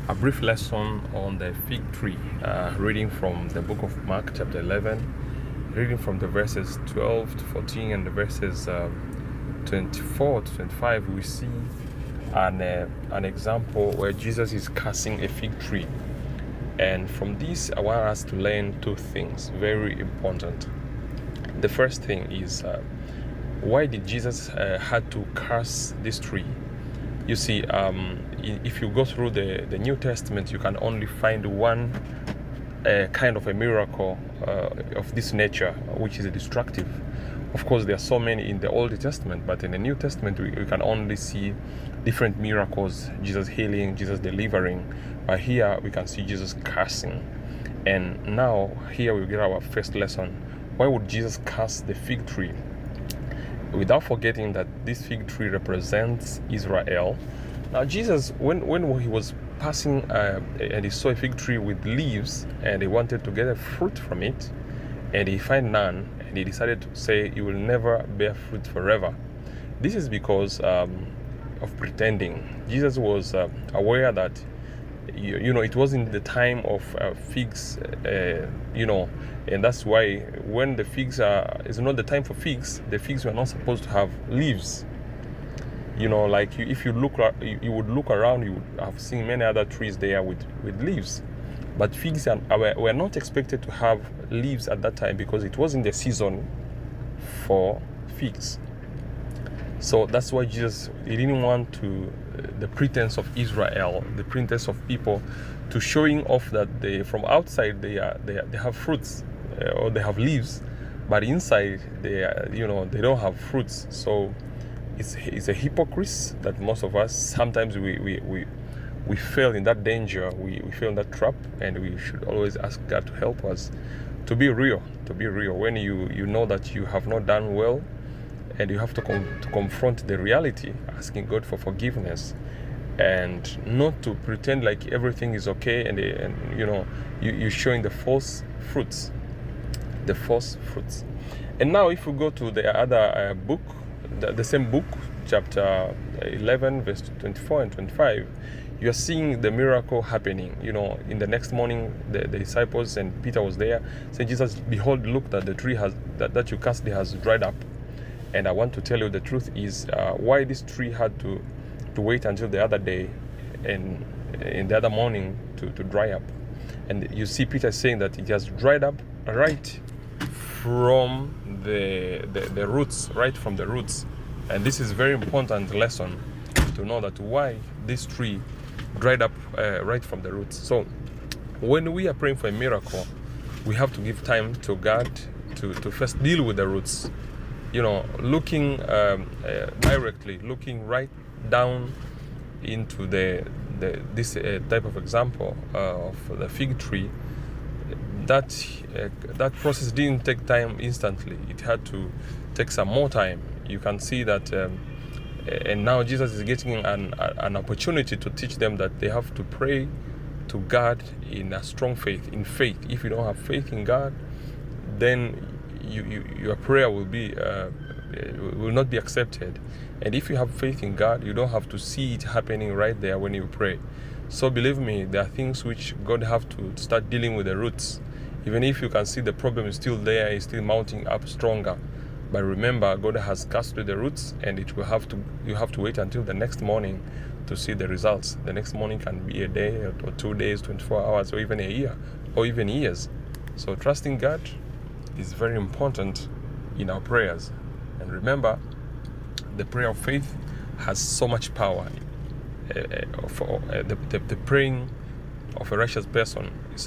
A brief lesson on the fig tree, reading from the book of Mark chapter 11, reading from the verses 12 to 14 and the verses 24 to 25. We see an example where Jesus is cursing a fig tree, and from this I want us to learn two things very important. The first thing is why did Jesus had to curse this tree? You see, if you go through the New Testament, you can only find one kind of a miracle of this nature, which is destructive. Of course, there are so many in the Old Testament, but in the New Testament, we can only see different miracles, Jesus healing, Jesus delivering. But here, we can see Jesus cursing. And now, here we get our first lesson. Why would Jesus curse the fig tree? Without forgetting that this fig tree represents Israel. Now Jesus, when he was passing and he saw a fig tree with leaves and he wanted to get a fruit from it, and he found none, and he decided to say, "You will never bear fruit forever." This is because of pretending. Jesus was aware that it wasn't the time of figs, and that's why when the figs is not the time for figs, the figs were not supposed to have leaves. If you would look around, you would have seen many other trees there with leaves. But figs were not expected to have leaves at that time because it wasn't the season for figs. So that's why Jesus, he didn't want the pretense of Israel, the pretense of people, to showing off that from outside they have fruits or they have leaves, but inside they don't have fruits. So it's a hypocrisy that most of us sometimes we fail in that danger, we fail in that trap, and we should always ask God to help us to be real. When you know that you have not done well, and you have to confront the reality, asking God for forgiveness, and not to pretend like everything is okay, and you're showing the false fruits. And now if we go to the other book, the same book, chapter 11, verse 24 and 25, you are seeing the miracle happening. In the next morning, the disciples and Peter was there, saying, "Jesus, behold, look, that the tree that you cast there has dried up." And I want to tell you the truth is why this tree had to wait until the other day and in the other morning to dry up. And you see Peter saying that it has dried up right from the roots, right from the roots. And this is a very important lesson to know that why this tree dried up right from the roots. So when we are praying for a miracle, we have to give time to God to first deal with the roots. Looking directly, looking right down into this type of example of the fig tree. That process didn't take time instantly. It had to take some more time. You can see that, and now Jesus is getting an opportunity to teach them that they have to pray to God in a strong faith, in faith. If you don't have faith in God, then your prayer will not be accepted. And if you have faith in God, you don't have to see it happening right there when you pray. So believe me, there are things which God have to start dealing with the roots. Even if you can see the problem is still there, it's still mounting up stronger. But remember, God has cast with the roots, and you have to wait until the next morning to see the results. The next morning can be a day or 2 days, 24 hours, or even a year, or even years. So trusting God is very important in our prayers. And remember, the prayer of faith has so much power. The praying of a righteous person has